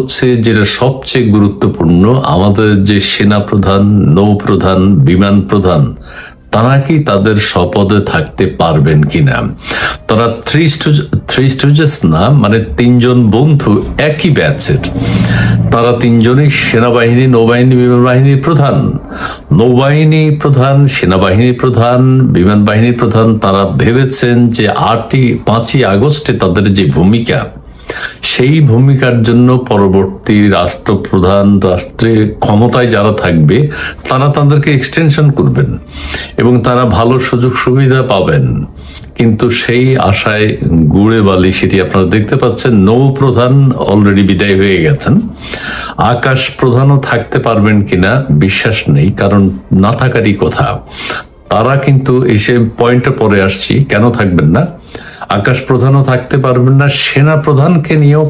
হচ্ছে যেটা সবচেয়ে গুরুত্বপূর্ণ, আমাদের যে সেনাপ্রধান, নৌপ্রধান, বিমান প্রধান, তারা কি তাদের স্বপদে থাকতে পারবেন কিনা? তারা থ্রি স্টুজেস না, মানে তিনজন বন্ধু একই ব্যাচের। তারা তিনজনই সেনাবাহিনী, নৌবাহিনী, বিমান বাহিনীর প্রধান। নৌবাহিনী প্রধান, সেনাবাহিনী প্রধান, বিমান বাহিনীর প্রধান তারা ভেবেছেন যে 5ই আগস্টে তাদের যে ভূমিকা, সেই ভূমিকার জন্য পরবর্তী রাষ্ট্রপ্রধান, রাষ্ট্রের ক্ষমতায় যারা থাকবে তারা তাদেরকে এক্সটেনশন করবেন এবং তারা ভালো সুযোগ সুবিধা পাবেন। কিন্তু সেই আশায় গুড়ে বালি, সেটি আপনারা দেখতে পাচ্ছেন। নৌপ্রধান অলরেডি বিদায় হয়ে গেছেন। আকাশ প্রধানও থাকতে পারবেন কিনা বিশ্বাস নেই, কারণ না থাকারই কথা। তারা কিন্তু এসে পয়েন্টে পরে আসছি, কেন থাকবেন না? আকাশ প্রধানও থাকতে পারবেন না। সেনা প্রধানকে নিয়েও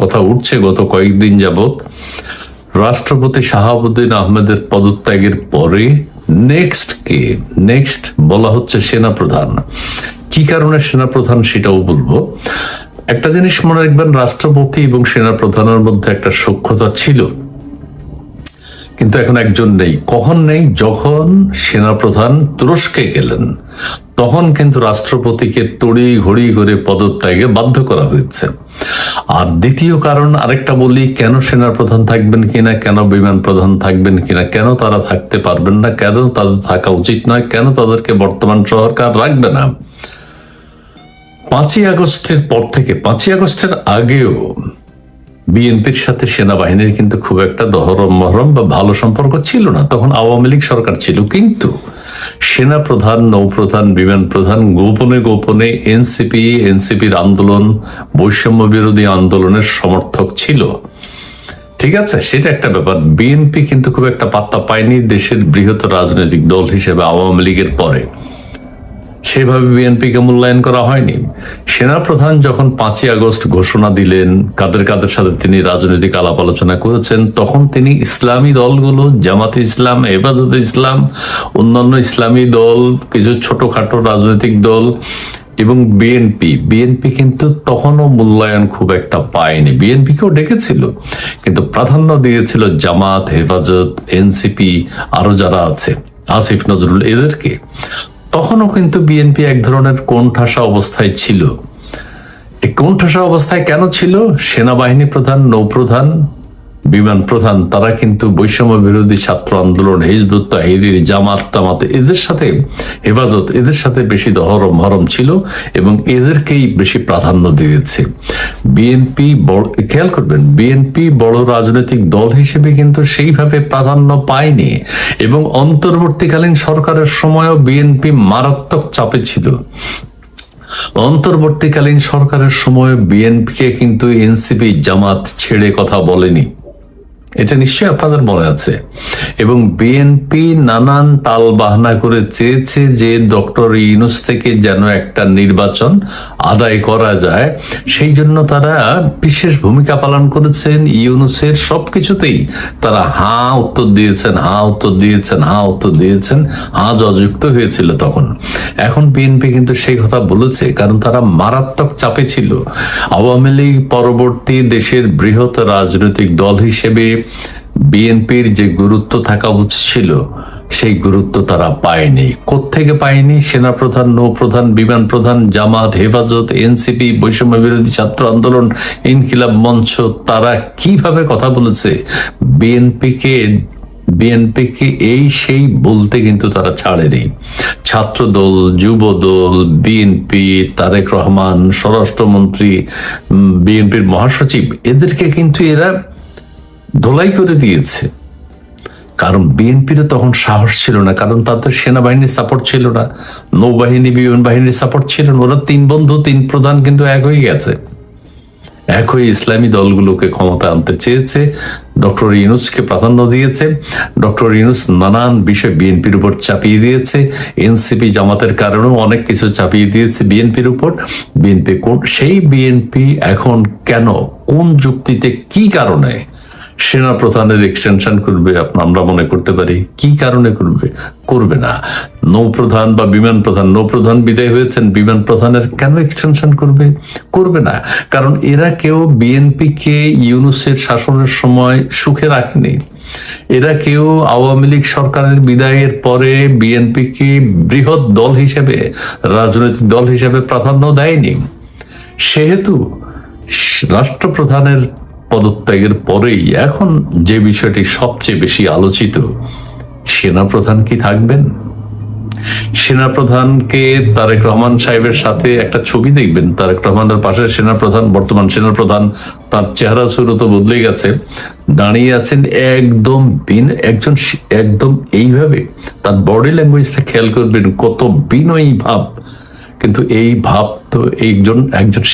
কথা উঠছে গত কয়েকদিন যাবৎ। রাষ্ট্রপতি শাহাবুদ্দিন আহমেদের পদত্যাগের পরে নেক্সট বলা হচ্ছে সেনা প্রধান। কি কারণে সেনা প্রধান সেটাও বলবো। একটা জিনিস মনে রাখবেন, রাষ্ট্রপতি এবং সেনা প্রধানের মধ্যে একটা সখ্যতা ছিল, কিন্তু এখন একজন নেই। কখন নেই? যখন সেনাপ্রধান তুরস্কে গেলেন, তখন কিন্তু রাষ্ট্রপতিকে তড়ি ঘড়ি করে পদত্যাগে বাধ্য করা হয়েছে। আর দ্বিতীয় কারণ আরেকটা বলি, কেন সেনাপ্রধান থাকবেন কিনা, কেন বিমান প্রধান থাকবেন কিনা, কেন তারা থাকতে পারবেন না, কেন তাদের থাকা উচিত নয়, কেন তাদেরকে বর্তমান সরকার রাখবে না। 5ই আগস্টের পর থেকে, 5ই আগস্টের আগেও বিএনপির সাথে সেনাবাহিনীর কিন্তু খুব একটা মহরম বা ভালো সম্পর্ক ছিল না। তখন আওয়ামী লীগ সরকার ছিল, কিন্তু সেনা প্রধান, নৌপ্রধান, বিমান প্রধান গোপনে এনসিপির আন্দোলন, বৈষম্য বিরোধী আন্দোলনের সমর্থক ছিল। ঠিক আছে, সেটা একটা ব্যাপার। বিএনপি কিন্তু খুব একটা পাত্তা পায়নি দেশের বৃহত্তর রাজনৈতিক দল হিসেবে আওয়ামী লীগের পরে। সেভাবে বিএনপিকে মূল্যায়ন করা হয়নি। সেনাপ্রধান যখন 5ই আগস্ট ঘোষণা দিলেন, কাদের সাথে তিনি রাজনৈতিক আলাপ আলোচনা করেছেন, তখন তিনি ইসলামী দলগুলো, জামাতে ইসলাম, হেফাজতে ইসলাম, অন্যান্য ইসলামী দল, কিছু ছোটখাটো রাজনৈতিক দল এবং বিএনপি কিন্তু তখনও মূল্যায়ন খুব একটা পায়নি। বিএনপিকেও ডেকেছিল, কিন্তু প্রাধান্য দিয়েছিল জামাত, হেফাজত, এনসিপি, আরো যারা আছে, আসিফ নজরুল, এদেরকে। তখনও কিন্তু বিএনপি এক ধরনের কোণঠাসা অবস্থায় ছিল। এই কোণঠাসা অবস্থায় কেন ছিল? সেনাবাহিনী প্রধান, নৌপ্রধান, বিমান প্রধান তারা কিন্তু বৈষম্য বিরোধী ছাত্র আন্দোলন, হিজবুত তাহরির, জামাত, এদের সাথে, হেফাজত, এদের সাথে বেশি মহরম ছিল এবং এদেরকেই বেশি প্রাধান্য দিয়েছে। বিএনপি, খেয়াল করবেন, বিএনপি বড় রাজনৈতিক দল হিসেবে কিন্তু সেইভাবে প্রাধান্য পায়নি এবং অন্তর্বর্তীকালীন সরকারের সময়ও বিএনপি মারাত্মক চাপে ছিল। অন্তর্বর্তীকালীন সরকারের সময় বিএনপিকে কিন্তু এনসিপি, জামাত ছেড়ে কথা বলেনি, এটা নিশ্চয়ই আপনাদের মনে আছে। এবং বিএনপি নানান টাল বাহানা করে চেয়েছে যে ডক্টর ইউনূস থেকে যেন একটা নির্বাচন আদায় করা যায়, সেই জন্য তারা বিশেষ ভূমিকা পালন করেছেন। ইউনূসের সবকিছুতেই তারা হাঁ উত্তর দিয়েছেন, হাঁ যুক্ত হয়েছিল তখন। এখন বিএনপি কিন্তু সেই কথা বলেছে, কারণ তারা মারাত্মক চাপে ছিল। আওয়ামী লীগ পরবর্তী দেশের বৃহৎ রাজনৈতিক দল হিসেবে বিএনপির যে গুরুত্ব থাকা উচিত ছিল, সেই গুরুত্ব তারা পায়নি। কোত্থেকে পায়নি? সেনাপ্রধান, নৌপ্রধান, বিমান প্রধান, জামাত, হেফাজত, এনসিপি, বৈষম্য বিরোধী ছাত্র আন্দোলন, ইনকিলাব মঞ্চ, তারা কিভাবে কথা বলেছে বিএনপিকে এই সেই বলতে কিন্তু তারা ছাড়েনি। ছাত্রদল, যুবদল, বিএনপি, তারেক রহমান, স্বরাষ্ট্রমন্ত্রী, বিএনপির মহাসচিব, এদেরকে কিন্তু এরা ধোলাই করে দিয়েছে। কারণ বিএনপিরও তখন সাহস ছিল না, কারণ তাদের সেনাবাহিনীর সাপোর্ট ছিল না, নৌবাহিনী, বিমান বাহিনীর সাপোর্ট ছিল না। ওরা 3 বন্ধু, 3 প্রধান কিন্তু এক হয়ে গেছে, এক হয়ে ইসলামী দলগুলোকে ক্ষমতা আনতে চেয়েছে। ডক্টর ইউনূসকে প্রাধান্য দিয়েছে। ডক্টর ইউনূস নানান বিষয় বিএনপির উপর চাপিয়ে দিয়েছে। এনসিপি, জামাতের কারণেও অনেক কিছু চাপিয়ে দিয়েছে বিএনপির উপর। সেই বিএনপি এখন কেন, কোন যুক্তিতে, কি কারণে সেনা প্রধানের এক্সটেনশন করবে আমরা মনে করতে পারি। কি কারণে করবে না। নৌপ্রধান বা বিমান প্রধান, নৌপ্রধান বিদায় হয়েছেন, বিমান প্রধানের কেন এক্সটেনশন করবে না। কারণ এরা কেউ বিএনপি কে ইউনূসের শাসনের সময় সুখে রাখেনি। এরা কেউ আওয়ামী লীগ সরকারের বিদায়ের পরে বিএনপি কে বৃহৎ দল হিসেবে, রাজনৈতিক দল হিসেবে প্রাধান্য দেয়নি। সেহেতু রাষ্ট্রপ্রধানের পদত্যাগের পরেই এখন যে বিষয়টি সবচেয়ে বেশি আলোচিত, সেনাপ্রধান কি থাকবেন? সেনাপ্রধানকে তারেক রহমান সাহেবের সাথে একটা ছবি দেখবেন, তারেক রহমানের পাশে সেনাপ্রধান, বর্তমান সেনাপ্রধান, তার চেহারা সুরত বদলে গেছে, দাঁড়িয়ে আছেন একদম এইভাবে। তার বডি ল্যাঙ্গুয়েজটা খেয়াল করবেন, কত বিনয়ী ভাব। কিন্তু এই ভাব তো একজন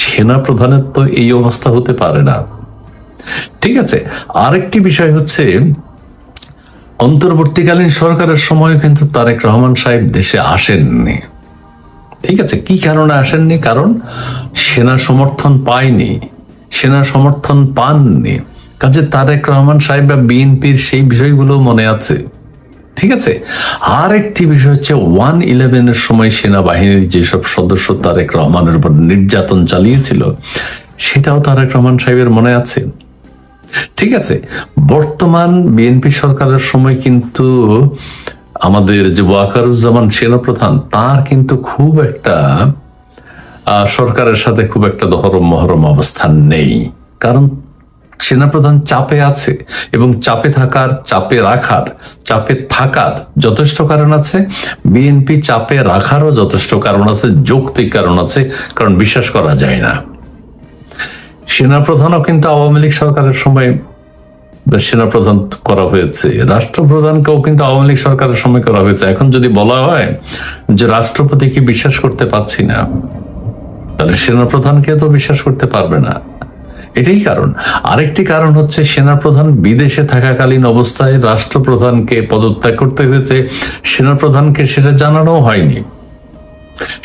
সেনাপ্রধানের তো এই অবস্থা হতে পারে না। ঠিক আছে, আরেকটি বিষয় হচ্ছে অন্তর্বর্তীকালীন সরকারের সময় কিন্তু তারেক রহমান সাহেব দেশে আসেননি। ঠিক আছে, কি কারণে আসেননি? কারণ সেনা সমর্থন পাননি। কাজে তারেক রহমান সাহেব বা বিএনপির সেই বিষয়গুলো মনে আছে। ঠিক আছে, আর একটি বিষয় হচ্ছে 1/11 সময় সেনাবাহিনীর যেসব সদস্য তারেক রহমানের উপর নির্যাতন চালিয়েছিল, সেটাও তারেক রহমান সাহেবের মনে আছে। ঠিক আছে, বর্তমান বিএনপি সরকারের সময় কিন্তু আমাদের যে ওয়াকারুজ্জামান সেনাপ্রধান, তার কিন্তু খুব একটা সরকারের সাথে খুব একটা দহরম মহরম অবস্থান নেই। কারণ সেনাপ্রধান চাপে আছে, এবং চাপে থাকার যথেষ্ট কারণ আছে। বিএনপি চাপে রাখারও যথেষ্ট কারণ আছে, যৌক্তিক কারণ আছে, কারণ বিশ্বাস করা যায় না। সেনাপ্রধানও কিন্তু আওয়ামী লীগ সরকারের সময় সেনাপ্রধান করা হয়েছে, রাষ্ট্রপ্রধানকেও কিন্তু আওয়ামী লীগ সরকারের সময় করা হয়েছে। এখন যদি বলা হয় যে রাষ্ট্রপতিকে বিশ্বাস করতে পারছি না, তাহলে সেনাপ্রধানকে তো বিশ্বাস করতে পারবে না। এটাই কারণ। আরেকটি কারণ হচ্ছে সেনাপ্রধান বিদেশে থাকাকালীন অবস্থায় রাষ্ট্রপ্রধানকে পদত্যাগ করতে হয়েছে। সেনাপ্রধানকে সেটা জানানো হয়নি,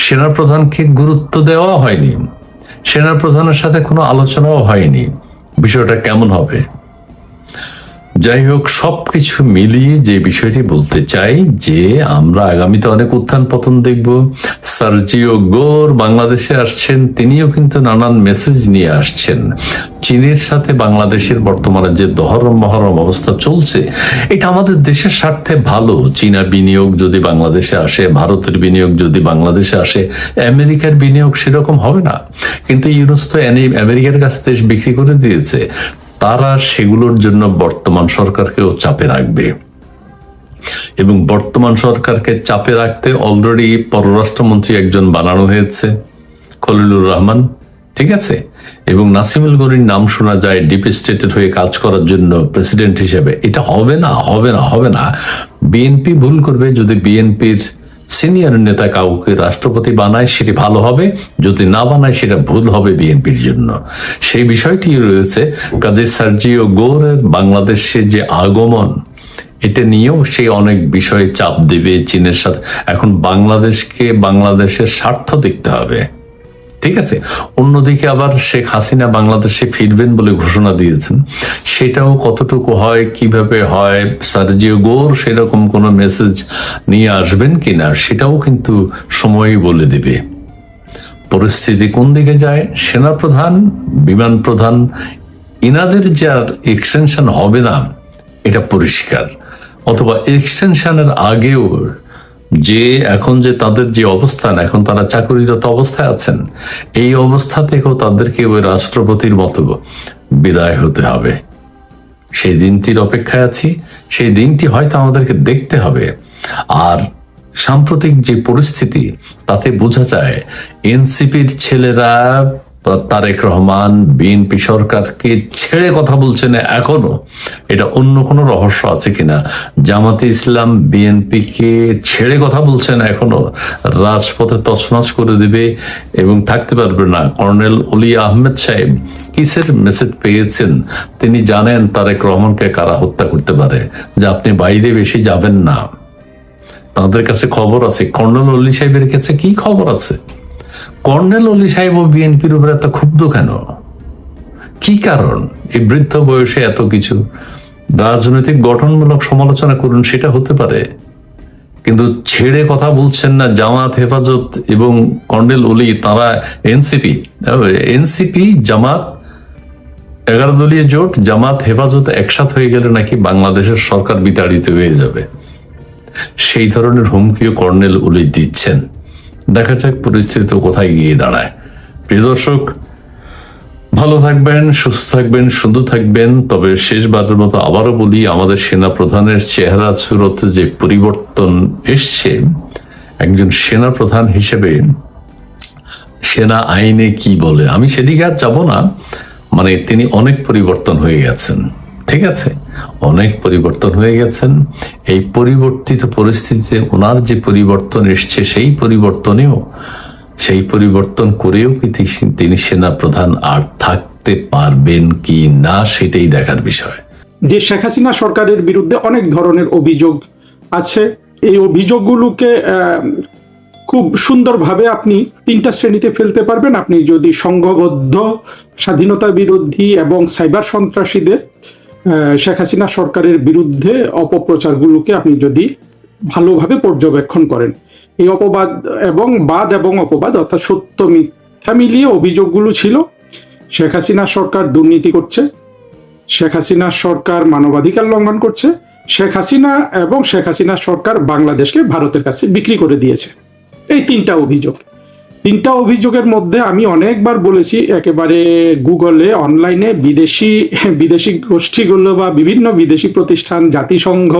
সেনাপ্রধানকে গুরুত্ব দেওয়া হয়নি, সেনাপ্রধানের সাথে কোনো আলোচনাও হয়নি। বিষয়টা কেমন হবে? যাই হোক, সবকিছু মিলিয়ে যে বিষয়টি বলতে চাই যে আমরা আগামীতে অনেক উত্থান পতন দেখব। সার্জিও গোর বাংলাদেশে আসছেন, তিনিও কিন্তু নানান মেসেজ নিয়ে আসছেন। চীনের সাথে বাংলাদেশের বর্তমানে যে দহরম মহরম অবস্থা চলছে, এটা আমাদের দেশের স্বার্থে ভালো। চীনা বিনিয়োগ যদি বাংলাদেশে আসে, ভারতের বিনিয়োগ যদি বাংলাদেশে আসে, আমেরিকার বিনিয়োগ সেরকম হবে না। কিন্তু ইউরোস তো আমেরিকার কাছে দেশ বিক্রি করে দিয়েছে। তারা সেগুলোর জন্য বর্তমান সরকারকেও চাপে রাখবে, এবং বর্তমান সরকারকে চাপে রাখতে অলরেডি পররাষ্ট্রমন্ত্রী একজন বানানো হয়েছে, খলিলুর রহমান। ঠিক আছে, এবং নাসিমুল গনির নাম শোনা যায় ডিপ স্টেটের হয়ে কাজ করার জন্য প্রেসিডেন্ট হিসেবে। এটা হবে না। বিএনপি ভুল করবে যদি বিএনপির সিনিয়র নেতা কাউকে রাষ্ট্রপতি বানায়, সেটি ভালো হবে। যদি না বানায়, সেটা ভুল হবে বিএনপির জন্য। সেই বিষয়টি রয়েছে। কাজে সার্জিও গোরের বাংলাদেশে যে আগমন, এটা নিয়েও সে অনেক বিষয়ে চাপ দেবে চীনের সাথে। এখন বাংলাদেশের স্বার্থ দেখতে হবে। ঠিক আছে, অন্যদিকে আবার শেখ হাসিনা বাংলাদেশে ফিরবেন বলে ঘোষণা দিয়েছেন। সেটাও কতটুকু হয়, কিভাবে হয়, সার্জিও গোর সেরকম কোনো মেসেজ নিয়ে আসবেন কিনা, সেটাও কিন্তু সময়ই বলে দেবে পরিস্থিতি কোন দিকে যায়। সেনাপ্রধান, বিমান প্রধান, ইনাদের যে আর এক্সটেনশন হবে না এটা পরিষ্কার। অথবা এক্সটেনশনের আগেও যে এখন যে তাদের যে অবস্থান, এখন তারা চাকরিরত অবস্থায় আছেন, এই অবস্থা থেকেও তাদেরকে ওই রাষ্ট্রপতির মতো বিদায় হতে হবে। সেই দিনটির অপেক্ষায় আছি। সেই দিনটি হয়তো আমাদেরকে দেখতে হবে। আর সাম্প্রতিক যে পরিস্থিতি, তাতে বোঝা যায় এনসিপির ছেলেরা, তারেক রহমান বিএনপি সরকারকে ছেড়ে কথা বলছেন এখনো। এটা অন্য কোনো রহস্য আছে কিনা? জামাতে ইসলাম বিএনপি কে ছেড়ে কথা বলছেন এখনো, রাজপথে তছনছ করে দিবে এবং থাকতে পারবে না। কর্নেল অলি আহমেদ সাহেব কিসের মেসেজ পেয়েছেন? তিনি জানেন তারেক রহমানকে কারা হত্যা করতে পারে, যে আপনি বাইরে বেশি যাবেন না। তাদের কাছে খবর আছে। কর্নেল অলি সাহেবের কাছে কি খবর আছে? কর্নেল অলি সাহেব ও বিএনপির উপরে এত ক্ষুব্ধ কেন? কি কারণ এই বৃদ্ধ বয়সে এত কিছু? রাজনৈতিক গঠনমূলক সমালোচনা করুন, সেটা হতে পারে, কিন্তু ছেড়ে কথা বলছেন না। জামাত, হেফাজত এবং কর্নেল ওলি তারা এনসিপি জামাত 11 দলীয় জোট, জামাত হেফাজত একসাথ হয়ে গেলে নাকি বাংলাদেশের সরকার বিতাড়িত হয়ে যাবে, সেই ধরনের হুমকিও কর্নেল ওলি দিচ্ছেন। দেখা যাক পরিস্থিতি কোথায় গিয়ে দাঁড়ায়। প্রিয় দর্শক, ভালো থাকবেন, সুস্থ থাকবেন, সুন্দর থাকবেন। তবে শেষবারের মতো আবারও বলি, আমাদের সেনা প্রধানের চেহারা সুরতে যে পরিবর্তন এসছে, একজন সেনা প্রধান হিসেবে সেনা আইনে কি বলে, আমি সেদিকে আর যাব না। মানে তিনি অনেক পরিবর্তন হয়ে গেছেন, ঠিক আছে, অনেক পরিবর্তন হয়ে গেছেন। এই পরিবর্তিত পরিস্থিতিতে ওনার যে পরিবর্তন এসছে, সেই পরিবর্তন করেও কি তিনি সেনা প্রধান আর থাকতে পারবেন কি না, সেটাই দেখার বিষয়। যে শেখ হাসিনা সরকারের বিরুদ্ধে অনেক ধরনের অভিযোগ আছে, এই অভিযোগগুলোকে খুব সুন্দরভাবে আপনি 3টা শ্রেণীতে ফেলতে পারবেন। আপনি যদি সংঘবদ্ধ স্বাধীনতা বিরোধী এবং সাইবার সন্ত্রাসীদের শেখ হাসিনা সরকারের বিরুদ্ধে অপপ্রচারগুলোকে আপনি যদি ভালোভাবে পর্যবেক্ষণ করেন, এই অপবাদ এবং অপবাদ অর্থাৎ সত্য মিথ্যা মিলিয়ে অভিযোগগুলো ছিল শেখ হাসিনা সরকার দুর্নীতি করছে, শেখ হাসিনা সরকার মানবাধিকার লঙ্ঘন করছে, শেখ হাসিনা সরকার বাংলাদেশকে ভারতের কাছে বিক্রি করে দিয়েছে। এই 3টা অভিযোগের মধ্যে আমি অনেকবার বলেছি, একেবারে গুগলে, অনলাইনে বিদেশি গোষ্ঠীগুলো বা বিভিন্ন বিদেশি প্রতিষ্ঠান, জাতিসংঘ,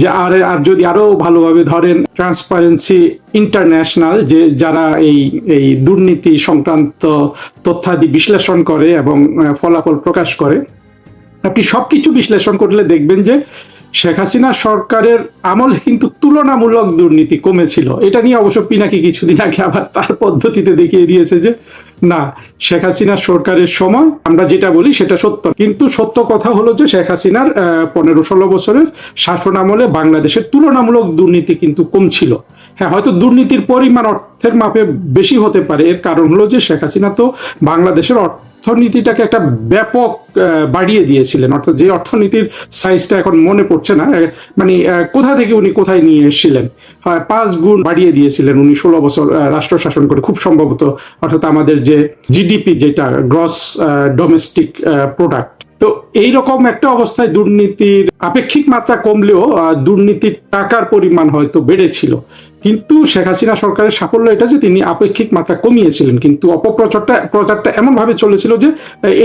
যে আর যদি আরো ভালোভাবে ধরেন ট্রান্সপারেন্সি ইন্টারন্যাশনাল, যে যারা এই দুর্নীতি সংক্রান্ত তথ্যাদি বিশ্লেষণ করে এবং ফলাফল প্রকাশ করে, আপনি সবকিছু বিশ্লেষণ করলে দেখবেন যে শেখ হাসিনা সরকারের আমলে কিন্তু তুলনামূলক দুর্নীতি কমেছিল। এটা নিয়ে অবশ্য পিনাকি কিছুদিন আগে আবার তার পদ্ধতিতে দেখিয়ে দিয়েছে যে না, শেখ হাসিনা সরকারের সময় আমরা যেটা বলি সেটা সত্য, কিন্তু সত্য কথা হলো যে শেখ হাসিনার 15-16 বছরের শাসন আমলে বাংলাদেশের তুলনামূলক দুর্নীতি কিন্তু কম ছিল। হ্যাঁ, হয়তো দুর্নীতির পরিমাণ অর্থের মাপে বেশি হতে পারে, এর কারণ হলো যে শেখ হাসিনা তো বাংলাদেশের অর্থনীতিটাকে একটা ব্যাপক বাড়িয়ে দিয়েছিলেন। অর্থাৎ যে অর্থনীতির সাইজটা এখন মনে পড়ছে না, মানে কোথা থেকে উনি কোথায় নিয়ে এসেছিলেন, 5 গুণ বাড়িয়ে দিয়েছিলেন উনি 16 বছর রাষ্ট্র শাসন করে, খুব সম্ভবত। অর্থাৎ আমাদের যে জিডিপি, যেটা গ্রস ডোমেস্টিক প্রোডাক্ট, তো এইরকম একটা অবস্থায় দুর্নীতির আপেক্ষিক মাত্রা কমলেও দুর্নীতির টাকার পরিমাণ হয়তো বেড়েছিল। কিন্তু শেখ হাসিনা সরকারের সাফল্য এটা যে তিনি আপেক্ষিক মাত্রা কমিয়েছিলেন, কিন্তু অপপ্রচারটা এমন ভাবে চলেছিল যে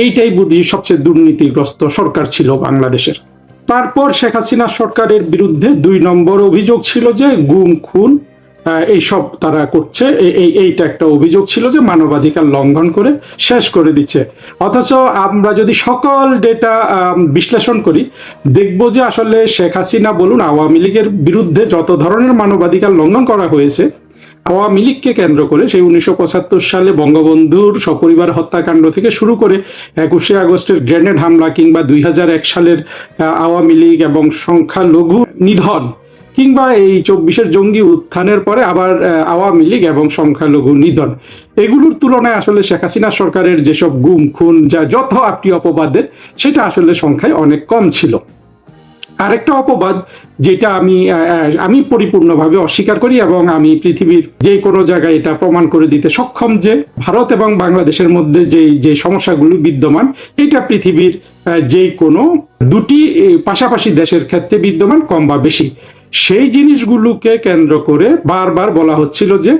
এইটাই বুঝি সবচেয়ে দুর্নীতিগ্রস্ত সরকার ছিল বাংলাদেশের। তারপর শেখ হাসিনা সরকারের বিরুদ্ধে 2 নম্বর অভিযোগ ছিল যে গুম খুন এইসব তারা করছে। এইটা একটা অভিযোগ ছিল যে মানবাধিকার লঙ্ঘন করে শেষ করে দিচ্ছে। অথচ আমরা যদি সকল ডেটা বিশ্লেষণ করি, দেখব যে আসলে শেখ হাসিনা বলুন, আওয়ামী লীগের বিরুদ্ধে যত ধরনের মানবাধিকার লঙ্ঘন করা হয়েছে আওয়ামী লীগকে কেন্দ্র করে, সেই 1975 সালে বঙ্গবন্ধুর সপরিবার হত্যাকাণ্ড থেকে শুরু করে 21শে আগস্টের গ্রেনেড হামলা, কিংবা 2001 সালের আওয়ামী লীগ এবং সংখ্যালঘু নিধন, কিংবা এই 24-এর জঙ্গি উত্থানের পরে আবার আওয়ামী লীগ এবং সংখ্যালঘু নিধন, এগুলোর তুলনায় আসলে শেখ হাসিনা সরকারের যেসব গুম খুন, যত আপনি অপবাদের, সেটা আসলে সংখ্যায় অনেক কম ছিল। আরেকটা অপবাদ যেটা আমি পরিপূর্ণভাবে অস্বীকার করি এবং আমি পৃথিবীর যে কোনো জায়গায় এটা প্রমাণ করে দিতে সক্ষম, যে ভারত এবং বাংলাদেশের মধ্যে যে সমস্যাগুলো বিদ্যমান, এটা পৃথিবীর যে কোনো 2টি পাশাপাশি দেশের ক্ষেত্রে বিদ্যমান, কম বা বেশি। সেই জিনিসগুলোকে কেন্দ্র করে বারবার বলা হচ্ছিল যে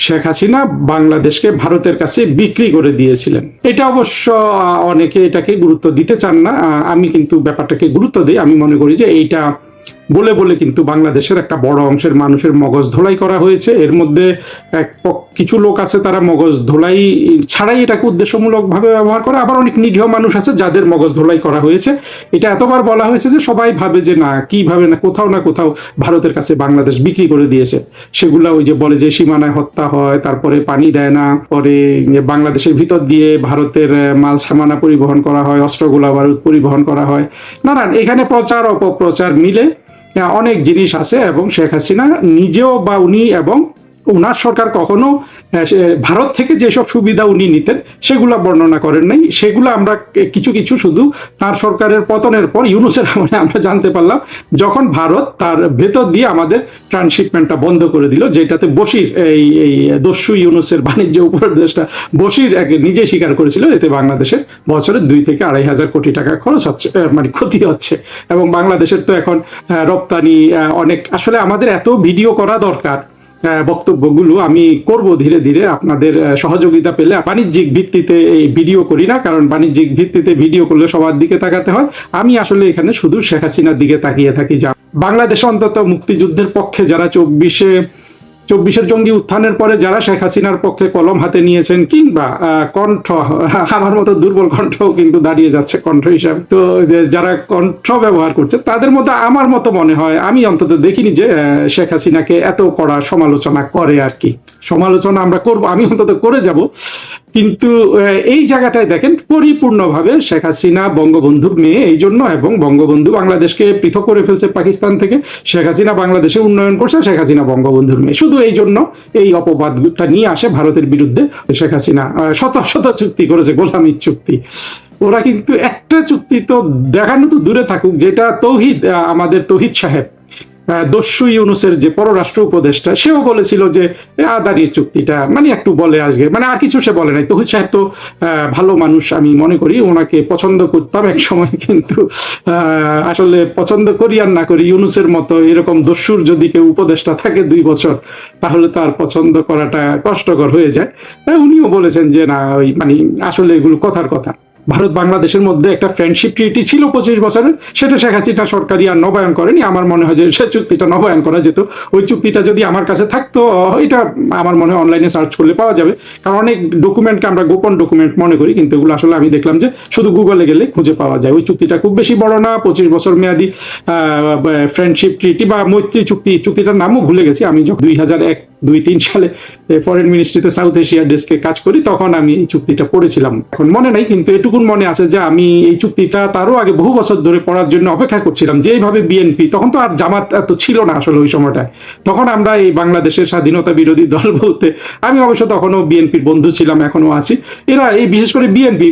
শেখ হাসিনা বাংলাদেশকে ভারতের কাছে বিক্রি করে দিয়েছিলেন। এটা অবশ্য অনেকে এটাকে গুরুত্ব দিতে চান না, আমি কিন্তু ব্যাপারটাকে গুরুত্ব দিই। আমি মনে করি যে এইটা বলে বলে কিন্তু বাংলাদেশের একটা বড় অংশের মানুষের মগজ ধোলাই করা হয়েছে। এর মধ্যে কিছু লোক আছে তারা মগজ ধোলাই ছাড়াই এটাকে উদ্দেশ্যমূলকভাবে ব্যবহার করে, আবার অনেক নিরীহ মানুষ আছে যাদের মগজ ধোলাই করা হয়েছে। এটা এতবার বলা হয়েছে যে সবাই ভাবে যে না, কিভাবে না কোথাও ভারতের কাছে বাংলাদেশ বিক্রি করে দিয়েছে। সেগুলা ওই যে বলে যে সীমানায় হত্যা হয়, তারপরে পানি দেয় না, পরে বাংলাদেশের ভিতর দিয়ে ভারতের মাল সামানা পরিবহন করা হয়, অস্ত্রগোলা বারুদ পরিবহন করা হয়, নানান এখানে প্রচার অপপ্রচার মিলে অনেক জিনিস আছে। এবং শেখ হাসিনা নিজেও বা উনি এবং ওনার সরকার কখনো ভারত থেকে যেসব সুবিধা উনি নিতেন সেগুলা বর্ণনা করেন নাই। সেগুলো আমরা কিছু কিছু শুধু তার সরকারের পতনের পর ইউনূসের আমলে আমরা জানতে পারলাম, যখন ভারত তার ভেতর দিয়ে আমাদের ট্রান্সশিপমেন্টটা বন্ধ করে দিল, যেটাতে বশির এই দস্যু ইউনূসের বাণিজ্য উপদেষ্টা বশির নিজে স্বীকার করেছিল এতে বাংলাদেশের বছরে 2 থেকে 2.5 কোটি টাকা খরচ হচ্ছে, মানে ক্ষতি হচ্ছে। এবং বাংলাদেশের তো এখন রপ্তানি অনেক, আসলে আমাদের এত ভিডিও করা দরকার, বক্তব্যগুলো আমি করব ধীরে ধীরে আপনাদের সহযোগিতা পেলে। বাণিজ্যিক ভিত্তিতে এই ভিডিও করি না, কারণ বাণিজ্যিক ভিত্তিতে ভিডিও করলে সবার দিকে তাকাতে হয়। আমি আসলে এখানে শুধু শেখ হাসিনার দিকে তাকিয়ে থাকি। যা বাংলাদেশ অন্তত মুক্তিযুদ্ধের পক্ষে যারা 24-এর জঙ্গি উত্থানের পরে যারা শেখ হাসিনার পক্ষে কলম হাতে নিয়েছেন, কিংবা কণ্ঠ, আমার মতো দুর্বল কণ্ঠও কিন্তু দাঁড়িয়ে যাচ্ছে কণ্ঠ হিসাবে, তো যারা কণ্ঠ ব্যবহার করছে তাদের মধ্যে আমার মতো মনে হয়, আমি অন্তত দেখিনি যে শেখ হাসিনাকে এত কড়া সমালোচনা করে আর কি। সমালোচনা আমরা করব, আমি অন্তত করে যাব, কিন্তু এই জায়গাটায় দেখেন পরিপূর্ণভাবে শেখ হাসিনা বঙ্গবন্ধুর মেয়ে এই জন্য, এবং বঙ্গবন্ধু বাংলাদেশকে পৃথক করে ফেলছে পাকিস্তান থেকে, শেখ হাসিনা বাংলাদেশে উন্নয়ন করছে, শেখ হাসিনা বঙ্গবন্ধুর মেয়ে, শুধু এই জন্য এই অপবাদটা নিয়ে আসে ভারতের বিরুদ্ধে। শেখ হাসিনা শত শত চুক্তি করেছে, গোলামির চুক্তি। ওরা কিন্তু একটা চুক্তি তো দেখানো তো দূরে থাকুক, যেটা তৌহিদ, আমাদের তৌহিদ সাহেব দস্যু ইউনূসের যে পররাষ্ট্র উপদেষ্টা, সেও বলেছিল যে আদানির চুক্তিটা মানে একটু বলে আসবে, মানে আর কিছু সে বলে নাই। তৌহিদ সাহেব তো ভালো মানুষ, আমি মনে করি ওনাকে পছন্দ করতাম এক সময়, কিন্তু আসলে পছন্দ করি আর না করি, ইউনূসের মতো এরকম দস্যুর যদি কেউ উপদেষ্টা থাকে 2 বছর, তাহলে তো আর পছন্দ করাটা কষ্টকর হয়ে যায়। উনিও বলেছেন যে না, ওই মানে আসলে এগুলো কথার কথা। ভারত বাংলাদেশের মধ্যে একটা ফ্রেন্ডশিপ ট্রিটি ছিল 25 বছরের, সেটা শেখ হাসিনা সরকারই আর নবায়ন করেনি। আমার মনে হয় যে সে চুক্তিটা নবায়ন করা যেত। ওই চুক্তিটা যদি আমার কাছে থাকতো, এটা আমার মনে হয় অনলাইনে সার্চ করলে পাওয়া যাবে, কারণ অনেক ডকুমেন্টকে আমরা গোপন ডকুমেন্ট মনে করি, কিন্তু এগুলো আসলে আমি দেখলাম যে শুধু গুগলে গেলে খুঁজে পাওয়া যায়। ওই চুক্তিটা খুব বেশি বড় না, 25 বছর মেয়াদি ফ্রেন্ডশিপ ট্রিটি বা মৈত্রী চুক্তি, চুক্তিটার নামও ভুলে গেছি। আমি যখন 2001-2003 সালে ফরেন মিনিস্ট্রিতে সাউথ এশিয়া ডেস্কে কাজ করি, তখন আমি এই চুক্তিটা পড়েছিলাম। এখন মনে নাই, কিন্তু এটুকু মনে আছে যে আমি এই চুক্তিটা তারও আগে বহু বছর ধরে পড়ার জন্য অপেক্ষা করছিলাম। যেভাবে বিএনপি, তখন তো আর জামাত এত ছিল না আসলে ওই সময়টায়, তখন আমরা এই বাংলাদেশের স্বাধীনতা বিরোধী দল বলতে, আমি অবশ্য তখনও বিএনপির বন্ধু ছিলাম, এখনো আছি। এরা এই বিশেষ করে বিএনপি,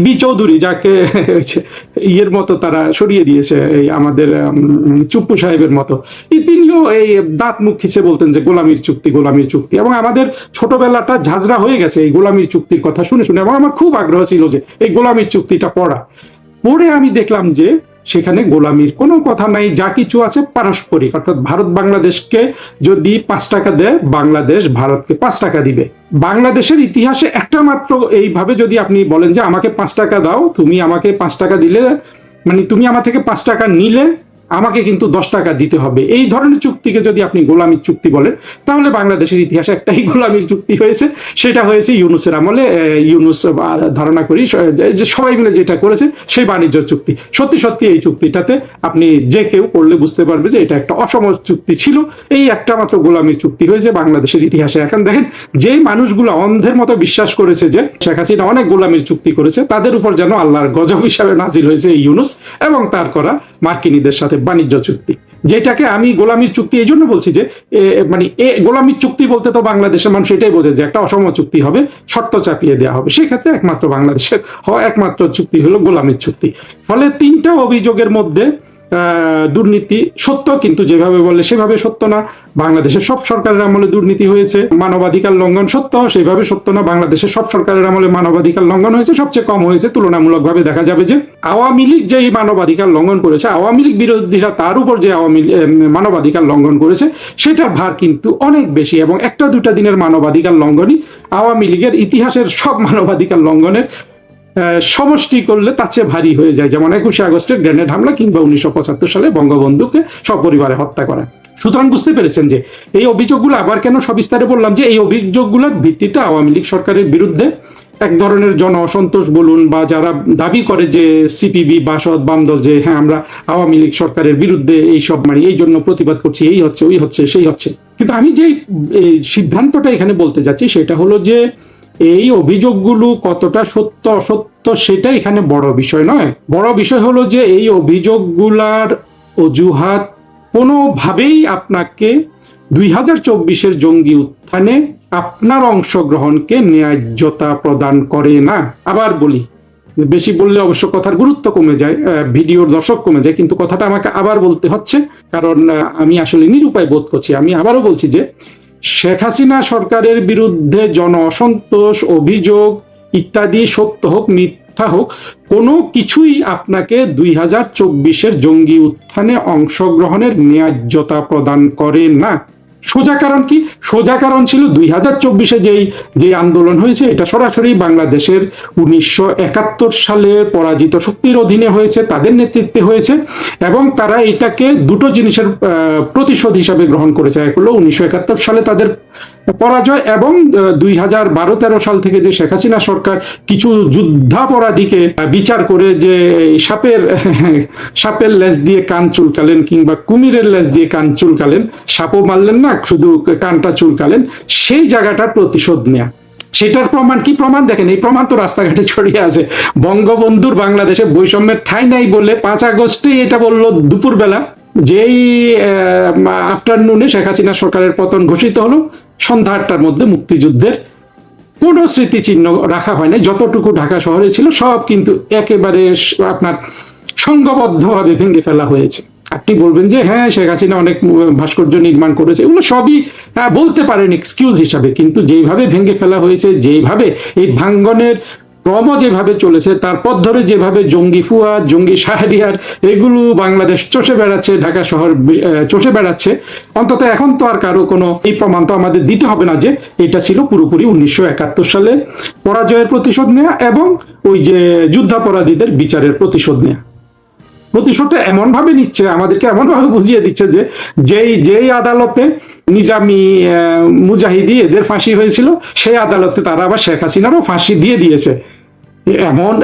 বি চৌধুরী, যাকে ইয়ের মতো তারা সরিয়ে দিয়েছে, এই আমাদের চুপ্পু সাহেবের মতো, তিনিও এই দাঁত মুখ খিচে বলতেন যে গোলামির চুক্তি, গোলামির চুক্তি। এবং আমাদের ছোটবেলাটা ঝাঁঝরা হয়ে গেছে এই গোলামির চুক্তির কথা শুনে শুনে, এবং আমার খুব আগ্রহ ছিল যে এই গোলামির চুক্তিটা পড়ে আমি দেখলাম যে সেখানে গোলামির কোনো কথা নাই, যা কিছু আছে পারস্পরিক। অর্থাৎ ভারত বাংলাদেশকে যদি 5 টাকা দেয়, বাংলাদেশ ভারতকে 5 টাকা দিবে। বাংলাদেশের ইতিহাসে একটা মাত্র এইভাবে যদি আপনি বলেন যে আমাকে 5 টাকা দাও, তুমি আমাকে 5 টাকা দিলে, মানে তুমি আমার থেকে 5 টাকা নিলে আমাকে কিন্তু 10 টাকা দিতে হবে, এই ধরনের চুক্তিকে যদি আপনি গোলামির চুক্তি বলেন, তাহলে বাংলাদেশের ইতিহাসে একটাই গোলামির চুক্তি হয়েছে, সেটা হয়েছে ইউনূসের আমলে। ইউনূস ধারণা করি যে সবাই মিলে যেটা করেছে সেই বাণিজ্য চুক্তি, সত্যি সত্যি এই চুক্তিটাতে আপনি যে কেউ পড়লে বুঝতে পারবে যে এটা একটা অসম চুক্তি ছিল। এই একটা মাত্র গোলামির চুক্তি হয়েছে বাংলাদেশের ইতিহাসে। এখন দেখেন, যে মানুষগুলো অন্ধের মতো বিশ্বাস করেছে যে শেখ হাসিনা অনেক গোলামির চুক্তি করেছে, তাদের উপর যেন আল্লাহর গজব হিসাবে নাজিল হয়েছে এই ইউনূস এবং তার করা মার্কিনীদের সাথে বাণিজ্য চুক্তি, যেটাকে আমি গোলামির চুক্তি এই জন্য বলছি যে মানে গোলামির চুক্তি বলতে তো বাংলাদেশের মানুষ এটাই বোঝে যে একটা অসম চুক্তি হবে, শর্ত চাপিয়ে দেওয়া হবে। সেক্ষেত্রে একমাত্র বাংলাদেশের হওয়া একমাত্র চুক্তি হলো গোলামির চুক্তি। ফলে 3টা অভিযোগের মধ্যে দুর্নীতি সত্য, কিন্তু যেভাবে বলে সেভাবে সত্য না। বাংলাদেশের সব সরকারের আমলে দুর্নীতি হয়েছে। মানবাধিকার লঙ্ঘন সত্য, সেভাবে সত্য না। বাংলাদেশের সব সরকারের আমলে মানবাধিকার লঙ্ঘন হয়েছে, সবচেয়ে কম হয়েছে তুলনামূলকভাবে। দেখা যাবে যে আওয়ামী লীগ যে মানবাধিকার লঙ্ঘন করেছে, আওয়ামী লীগ বিরোধীরা তার উপর যে মানবাধিকার লঙ্ঘন করেছে, সেটার ভার কিন্তু অনেক বেশি। এবং 1-2 দিনের মানবাধিকার লঙ্ঘনই আওয়ামী লীগের ইতিহাসের সব মানবাধিকার লঙ্ঘনের সমষ্টি করলে তার চেয়ে ভারী হয়ে যায়। যেমন 21শে আগস্টের গ্রেনেড হামলা, কিংবা 1975 সালে বঙ্গবন্ধুকে সপরিবারে হত্যা করা। সুতরাং বুঝতে পেরেছেন যে এই অভিযোগগুলো আবার কেন সবিস্তারে বললাম, যে এই অভিযোগগুলোর ভিত্তিতে আওয়ামী লীগ সরকারের বিরুদ্ধে এক ধরনের জন অসন্তোষ বলুন, বা যারা দাবি করে যে সিপিবি বা সৎ বাম দল, যে হ্যাঁ আমরা আওয়ামী লীগ সরকারের বিরুদ্ধে এই সব মানে এই জন্য প্রতিবাদ করছি, এই হচ্ছে ওই হচ্ছে সেই হচ্ছে। কিন্তু আমি যে সিদ্ধান্তটা এখানে বলতে যাচ্ছি সেটা হলো যে এই অভিযোগগুলো কতটা সত্য অসত্য সেটা এখানে বড় বিষয় নয়। বড় বিষয় হলো যে এই অভিযোগগুলার অজুহাত কোনোভাবেই আপনাকে 2024-এর জঙ্গি উত্থানে আপনার অংশগ্রহণকে ন্যায্যতা প্রদান করে না। আবার বলি, বেশি বললে অবশ্য কথার গুরুত্ব কমে যায়, ভিডিওর দর্শক কমে যায়, কিন্তু কথাটা আমাকে আবার বলতে হচ্ছে, কারণ আমি আসলে নিরুপায় বোধ করছি। আমি আবারও বলছি যে শেখ হাসিনা সরকারের বিরুদ্ধে জন অসন্তোষ, অভিযোগ ইত্যাদি সত্য হোক মিথ্যা হোক, কোনো কিছুই আপনাকে 2024-এর জঙ্গি উত্থানে অংশগ্রহণের ন্যায্যতা প্রদান করে না। সোজা কারণ কি? সোজা কারণ ছিল 2024-এ যে আন্দোলন হয়েছে, এটা সরাসরি বাংলাদেশের 1971 সালে পরাজিত শক্তির অধীনে হয়েছে, তাদের নেতৃত্বে হয়েছে, এবং তারা এটাকে দুটো জিনিসের প্রতিশোধ হিসাবে গ্রহণ করেছে। এক হলো 1971 সালে তাদের পরাজয়, এবং 2012-13 সাল থেকে যে শেখ হাসিনা সরকার কিছু যুদ্ধাপরাধীকে বিচার করে যে সাপের লেজ দিয়ে কান চুলকালেন, কিংবা কুমিরের লেজ দিয়ে কান চুলকালেন, সাপও মারলেন না, শুধু কানটা চুলকালেন, সেই জায়গাটার প্রতিশোধ নেয়া। সেটার প্রমাণ কি? প্রমাণ দেখেন, এই প্রমাণ তো রাস্তাঘাটে ছড়িয়ে আছে। বঙ্গবন্ধুর বাংলাদেশে বৈষম্যের ঠাঁই নাই বলে 5 আগস্টে এটা বললো দুপুরবেলা, যেই আফটারনুনে শেখ হাসিনা সরকারের পতন ঘোষিত হলো, সন্ধ্যা 8টার মধ্যে মুক্তিযুদ্ধের কোনো স্মৃতিচিহ্ন রাখা হয় না। যতটুকু ঢাকা শহরে ছিল সব কিন্তু একেবারে আপনার সংঘবদ্ধভাবে ভেঙে ফেলা হয়েছে। আপনি বলবেন যে হ্যাঁ, শেখ হাসিনা অনেক ভাস্কর্য নির্মাণ করেছে, এগুলো সবই বলতে পারেন এক্সকিউজ হিসাবে, কিন্তু যেইভাবে ভেঙে ফেলা হয়েছে, যেইভাবে এই ভাঙ্গনের ক্রম যেভাবে চলেছে, তারপর ধরে যেভাবে জঙ্গি ফুয়াদ, জঙ্গি শাহরিয়ার এগুলো বাংলাদেশ চষে বেড়াচ্ছে, ঢাকা শহর চষে বেড়াচ্ছে, অন্তত এখন তো আর কারো কোনো এই প্রমাণ তো আমাদের দিতে হবে না যে এটা ছিল পুরোপুরি 1971 সালে পরাজয়ের প্রতিশোধ নেওয়া এবং ওই যে যুদ্ধাপরাধীদের বিচারের প্রতিশোধ নেওয়া। প্রতিশোধটা এমন ভাবে নিচ্ছে, আমাদেরকে এমন ভাবে বুঝিয়ে দিচ্ছে যে যেই আদালতে নিজামি, মুজাহিদি এদের ফাঁসি হয়েছিল, সেই আদালতে তারা আবার শেখ হাসিনারও ফাঁসি দিয়ে দিয়েছে। এমন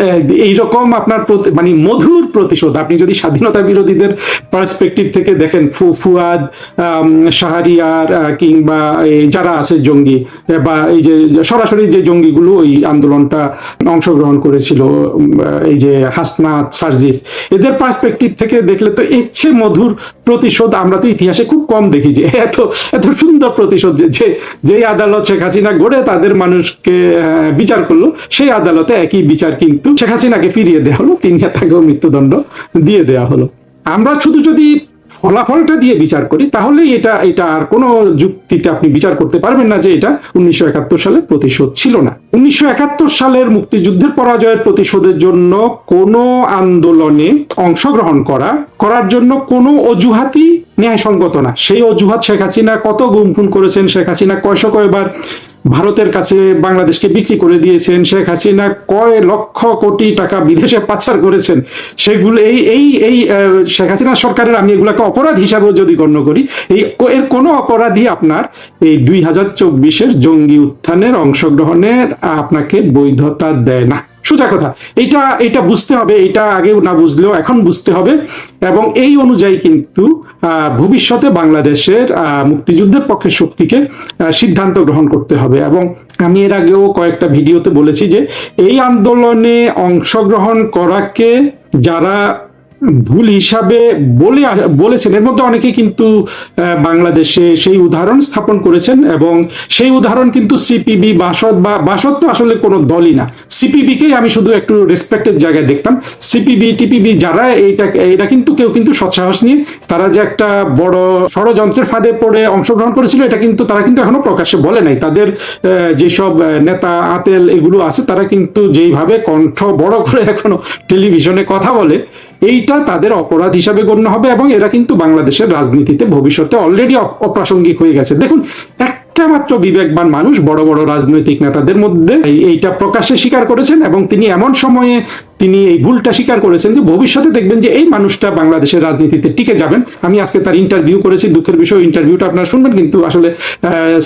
এইরকম আপনার মানে মধুর প্রতিশোধ। আপনি যদি স্বাধীনতা বিরোধীদের পার্সপেক্টিভ থেকে দেখেন, ফুয়াদ, শাহরিয়ার, কিংবা যারা আছে জঙ্গি, বা এই যে সরাসরি যে জঙ্গিগুলো ওই আন্দোলনটা অংশগ্রহণ করেছিল, এই যে হাসনাত, সার্জিস, এদের পার্সপেক্টিভ থেকে দেখলে তো এর চেয়ে মধুর প্রতিশোধ আমরা তো ইতিহাসে খুব কম দেখি, যে এত সুন্দর প্রতিশোধ। যে আদালত শেখ হাসিনা গড়ে তাদের মানুষকে বিচার করলো, সেই আদালতে একই বিচার কিন্তু শেখ হাসিনাকে ফিরিয়ে দেওয়া হলো, তিনি তাকেও মৃত্যুদণ্ড দিয়ে দেওয়া হলো। আমরা শুধু যদি ফলাফলটা দিয়ে বিচার করি, তাহলে এটা আর কোনো যুক্তিতে আপনি বিচার করতে পারবেন না যে এটা 1971 সালের প্রতিশোধ ছিল না। 1971 সালের মুক্তিযুদ্ধের পরাজয়ের প্রতিশোধের জন্য কোনো আন্দোলনে অংশগ্রহণ করার জন্য কোনো অজুহাতই ন্যায়সঙ্গত না। সেই অজুহাত শেখ হাসিনা কত গুমখুন করেছেন, শেখ হাসিনা কয়বার ভারতের কাছে বাংলাদেশকে বিক্রি করে দিয়েছেন, শেখ হাসিনা কয় লক্ষ কোটি টাকা বিদেশে পাচার করেছেন, সেগুলো এই শেখ হাসিনা সরকারের, আমি এগুলাকে অপরাধ হিসাবেও যদি গণ্য করি, এর কোনো অপরাধী আপনার এই 2024-এর জঙ্গি উত্থানের অংশগ্রহণের আপনাকে বৈধতা দেয় না। সোজা কথা, এটা বুঝতে হবে, এটা আগে না বুঝলেও এখন বুঝতে হবে, এবং এই অনুযায়ী কিন্তু ভবিষ্যতে বাংলাদেশের মুক্তিযুদ্ধের পক্ষে শক্তিকে সিদ্ধান্ত গ্রহণ করতে হবে। এবং আমি এর আগেও কয়েকটা ভিডিওতে বলেছি যে এই আন্দোলনে অংশগ্রহণ করাকে যারা ভুল হিসাবে বলেছেন, এর মধ্যে অনেকে কিন্তু বাংলাদেশে সেই উদাহরণ স্থাপন করেছেন, এবং সেই উদাহরণ কিন্তু সিপিবি, বাসদ তো আসলে কোনো দলই না, সিপিবিকেই আমি শুধু একটু রেসপেক্টের জায়গায় দেখতাম। সিপিবি, টিপিবি যারা এটা কিন্তু কেউ কিন্তু সৎসাহস নিয়ে তারা যে একটা বড় ষড়যন্ত্রের ফাঁদে পড়ে অংশগ্রহণ করেছিল, এটা কিন্তু তারা কিন্তু এখনো প্রকাশ্যে বলে নাই। তাদের যেসব নেতা আতেল এগুলো আছে, তারা কিন্তু যেইভাবে কণ্ঠ বড় করে এখনো টেলিভিশনে কথা বলে, এইটা তাদের অপরাধ হিসাবে গণ্য হবে, এবং এরা কিন্তু বাংলাদেশের রাজনীতিতে ভবিষ্যতে অলরেডি অপ্রাসঙ্গিক হয়ে গেছে। দেখুন, একটা মাত্র বিবেকবান মানুষ বড় বড় রাজনৈতিক নেতাদের মধ্যে এইটা প্রকাশ্যে স্বীকার করেছেন, এবং তিনি এমন সময়ে তিনি এই ভুলটা স্বীকার করেছেন যে ভবিষ্যতে দেখবেন যে এই মানুষটা বাংলাদেশের রাজনীতিতে টিকে যাবেন। আমি আজকে তার ইন্টারভিউ করেছি, দুঃখের বিষয় ইন্টারভিউটা আপনারা শুনবেন, কিন্তু আসলে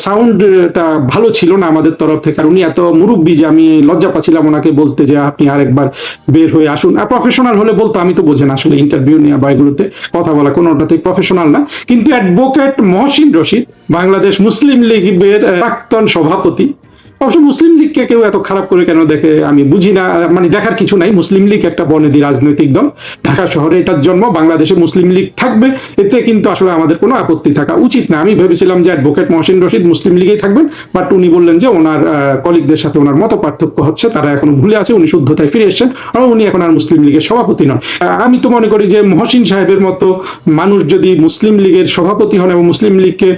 সাউন্ডটা ভালো ছিল না আমাদের তরফ থেকে, আর উনি এত মুরব্বী যে আমি লজ্জা পাচ্ছিলাম ওনাকে বলতে যে আপনি আরেকবার বের হয়ে আসুন। প্রফেশনাল হলে বলতো, আমি তো বোঝেন আসলে ইন্টারভিউ নেওয়া বা এগুলোতে কথা বলা কোনোটাতেই প্রফেশনাল না। কিন্তু অ্যাডভোকেট মহসিন রশিদ, বাংলাদেশ মুসলিম লীগের প্রাক্তন সভাপতি, অবশ্য মুসলিম লীগকে কেউ এত খারাপ করে কেন দেখে আমি বুঝি না, মানে দেখার কিছু নাই। মুসলিম লীগ একটা বনেদি রাজনৈতিক দল, ঢাকা শহরে এটার জন্ম, বাংলাদেশে মুসলিম লীগ থাকবে, এতে কিন্তু আসলে আমাদের কোনো আপত্তি থাকা উচিত না। আমি ভেবেছিলাম যে অ্যাডভোকেট মহসিন রশিদ মুসলিম লীগেই থাকবেন, বাট উনি বললেন যে ওনার কলিগদের সাথে ওনার মত পার্থক্য হচ্ছে, তারা এখনো ভুলে আছে, উনি শুদ্ধতায় ফিরে এসেছেন, আর উনি এখন আর মুসলিম লীগের সভাপতি নন। আমি তো মনে করি যে মহসিন সাহেবের মতো মানুষ যদি মুসলিম লীগের সভাপতি হন এবং মুসলিম লীগকে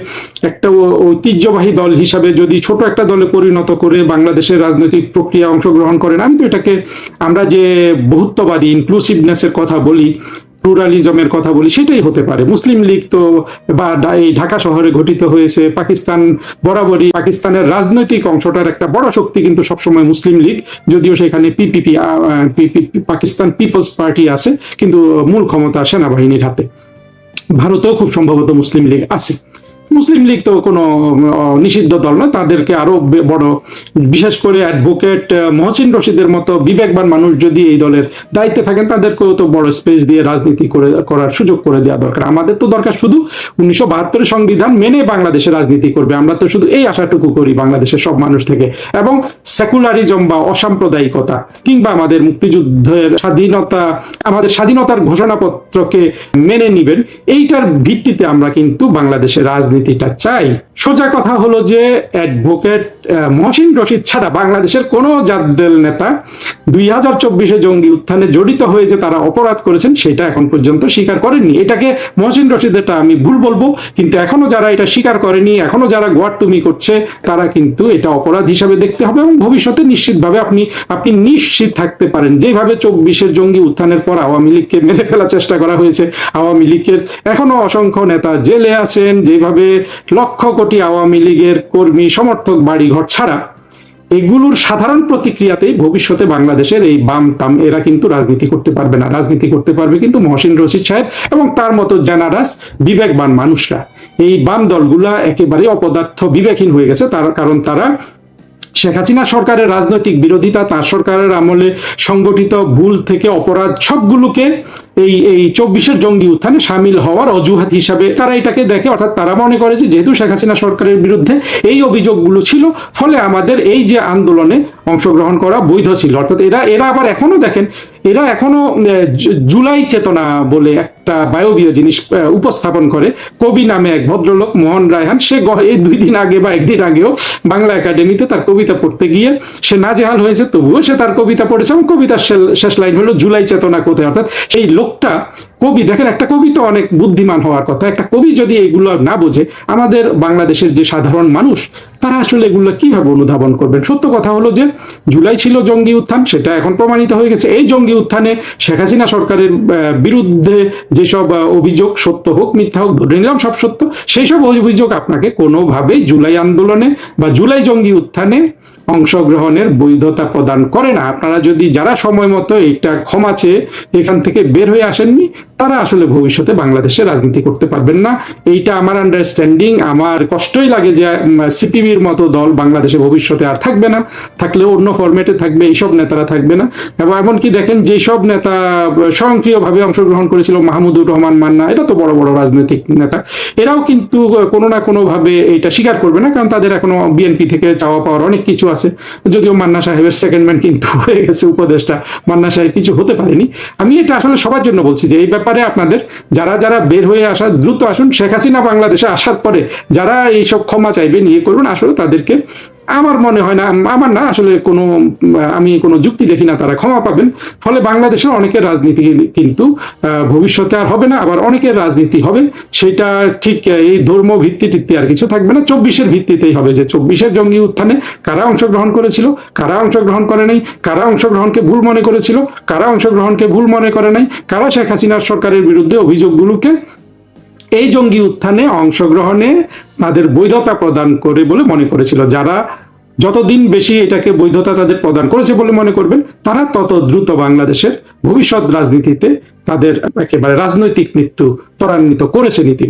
একটা ঐতিহ্যবাহী দল হিসাবে যদি ছোট একটা দলে পরিণত করে বাংলাদেশের রাজনৈতিক প্রক্রিয়া অংশগ্রহণ করেন, আমি তো এটাকে, আমরা যে বহুত্ববাদী ইনক্লুসিভনেসের কথা বলি, প্লুরালিজমের কথা বলি, সেটাই হতে পারে। মুসলিম লীগ তো বা এই ঢাকা শহরে গঠিত হয়েছে, পাকিস্তান বরাবরই পাকিস্তানের রাজনৈতিক অংশটার একটা বড় শক্তি কিন্তু সবসময় মুসলিম লীগ, যদিও সেখানে পিপিপি পাকিস্তান পিপলস পার্টি আছে, কিন্তু মূল ক্ষমতা সেনাবাহিনীর হাতে। ভারতেও খুব সম্ভবত মুসলিম লীগ আছে। মুসলিম লীগ তো কোনো নিষিদ্ধ দল নয়, তাদেরকে আরো বড়, বিশেষ করে অ্যাডভোকেট মহসিন রশিদের মতো বিবেকবান মানুষ যদি এই দলের দায়িত্বে থাকেন, তাদেরকেও তো বড় স্পেস দিয়ে রাজনীতি করার সুযোগ করে দেওয়া দরকার। আমাদের তো দরকার শুধু 1972 সংবিধান মেনে বাংলাদেশে রাজনীতি করবে, আমরা তো শুধু এই আশাটুকু করি বাংলাদেশের সব মানুষ থেকে, এবং সেকুলারিজম বা অসাম্প্রদায়িকতা কিংবা আমাদের মুক্তিযুদ্ধের স্বাধীনতা, আমাদের স্বাধীনতার ঘোষণাপত্রকে মেনে নিবেন, এইটার ভিত্তিতে আমরা কিন্তু বাংলাদেশের রাজনীতিটা চাই। সোজা কথা হলো যে অ্যাডভোকেট মহসিন রশিদ ছাড়া বাংলাদেশের কোন জাদ্দেল নেতা 2024 জঙ্গি উত্থানে জড়িত হয়ে যে তারা অপরাধ করেছেন সেটা এখন পর্যন্ত স্বীকার করেননি। এটাকে মহসিন রশিদ, এটা আমি ভুল বলবো, কিন্তু এখনো যারা এটা স্বীকার করেনি, এখনো যারা গোয়ারতুমি করছে, তারা কিন্তু এটা অপরাধ হিসাবে দেখতে হবে, এবং ভবিষ্যতে নিশ্চিতভাবে আপনি নিশ্চিত থাকতে পারেন, যেভাবে 24 জঙ্গি উত্থানের পর আওয়ামী লীগকে মেরে ফেলার চেষ্টা করা হয়েছে, আওয়ামী লীগের এখনো অসংখ্য নেতা জেলে আছেন, যেভাবে লক্ষ কোটি আওয়ামী লীগের কর্মী সমর্থক বাড়িঘর ছাড়া, এগুলোর সাধারণ প্রতিক্রিয়াতেই ভবিষ্যতে বাংলাদেশের এই বাম টাম এরা কিন্তু রাজনীতি করতে পারবে না। রাজনীতি করতে পারবে কিন্তু মহসিন রশিদ সাহেব এবং তার মতো জেনারাস বিবেকবান মানুষরা। এই বাম দলগুলা একেবারে অপদার্থ, বিবেকহীন হয়ে গেছে, কারণ তারা শেখ হাসিনা সরকারের রাজনৈতিক বিরোধিতা, তার সরকারের আমলে সংগঠিত ভুল থেকে অপরাধ সবগুলোকে এই 24 জঙ্গি উত্থানে সামিল হওয়ার অজুহাত হিসাবে তারা এটাকে দেখে। অর্থাৎ তারা মনে করে যে যেহেতু শেখ হাসিনা সরকারের বিরুদ্ধে এই অভিযোগগুলো ছিল, ফলে আমাদের এই যে আন্দোলনে অংশগ্রহণ করা বৈধ ছিল। অর্থাৎ এরা আবার এখনো দেখেন, এরা এখনো জুলাই চেতনা বলে একটা বায়বীয় জিনিস উপস্থাপন করে। কবি নামে এক ভদ্রলোক মোহন রায়হান, সে এই 2 দিন আগে বা 1 দিন আগেও বাংলা একাডেমিতে তার কবিতা পড়তে গিয়ে সে নাজেহাল হয়েছে, তবুও সে তার কবিতা পড়েছে, এবং কবিতার শেষ লাইন হলো জুলাই চেতনা কোথায়। অর্থাৎ এই লোকটা কবি, দেখেন একটা কবি তো অনেক বুদ্ধিমান হওয়ার কথা, একটা কবি যদি এগুলো না বোঝে, আমাদের বাংলাদেশের যে সাধারণ মানুষ তারা আসলে এগুলো কিভাবে অনুধাবন করবেন? সত্য কথা হলো যে জুলাই ছিল জঙ্গি উত্থান, সেটা এখন প্রমাণিত হয়ে গেছে। এই জঙ্গি উত্থানে শেখ হাসিনা সরকারের বিরুদ্ধে যেসব অভিযোগ, সত্য হোক মিথ্যা হোক, ধরে নিলাম সব সত্য, সেই সব অভিযোগ আপনাকে কোনোভাবেই জুলাই আন্দোলনে বা জুলাই জঙ্গি উত্থানে অংশগ্রহণের বৈধতা প্রদান করে না। আপনারা যদি যারা সময় মতো এটা ক্ষমা চেয়ে এখান থেকে বের হয়ে আসেননি, তারা আসলে ভবিষ্যতে বাংলাদেশে রাজনীতি করতে পারবেন না। এইটা আমার আন্ডারস্ট্যান্ডিং। আমার কষ্টই লাগে যে সিপিবির মতো দল বাংলাদেশে ভবিষ্যতে আর থাকবে না, থাকলেও অন্য ফরম্যাটে থাকবে, এইসব নেতারা থাকবে না। এবং এমনকি দেখেন যেসব নেতা স্বয়ংক্রিয়ভাবে অংশগ্রহণ করেছিল, মাহমুদুর রহমান মান্না, এটা তো বড় বড় রাজনৈতিক নেতা, এরাও কিন্তু কোনো না কোনো ভাবে এটা স্বীকার করবে না, কারণ তাদের এখনো বিএনপি থেকে চাওয়া পাওয়ার অনেক কিছু আছে। যদিও মান্না সাহেবের সেকেন্ডম্যান কিন্তু হয়ে গেছে উপদেষ্টা, মান্না সাহেব কিছু হতে পারেনি। আমি এটা আসলে সবার জন্য বলছি যে এই ব্যাপারে আপনাদের যারা বের হয়ে আসা, দ্রুত আসুন। শেখ হাসিনা বাংলাদেশে আসার পরে যারা এইসব ক্ষমা চাইবেন, ইয়ে করবেন, আসলে তাদেরকে আমার মনে হয় না, আমার না আসলে আমি কোনো যুক্তি দেখি না তারা ক্ষমা পাবেন। ফলে বাংলাদেশের অনেকের রাজনীতি কিন্তু ভবিষ্যতে আর হবে না, আবার অনেকের রাজনীতি হবে সেটা ঠিক এই ধর্ম ভিত্তি আর কিছু থাকবে না, 24 ভিত্তিতেই হবে, যে 24 জঙ্গি উত্থানে কারা অংশগ্রহণ করেছিল, কারা অংশগ্রহণ করে নাই, কারা অংশগ্রহণকে ভুল মনে করেছিল, কারা অংশগ্রহণকে ভুল মনে করে নাই, কারা শেখ হাসিনার সরকারের বিরুদ্ধে অভিযোগগুলোকে এই জঙ্গি উত্থানে অংশগ্রহণে তাদের বৈধতা প্রদান করে বলে মনে করেছিল। যারা যতদিন বেশি এটাকে বৈধতা তাদের প্রদান করেছে বলে মনে করবেন, তারা তত দ্রুত বাংলাদেশের ভবিষ্যৎ রাজনীতিতে তাদের একেবারে রাজনৈতিক মৃত্যু ত্বরান্বিত করেছে নীতি।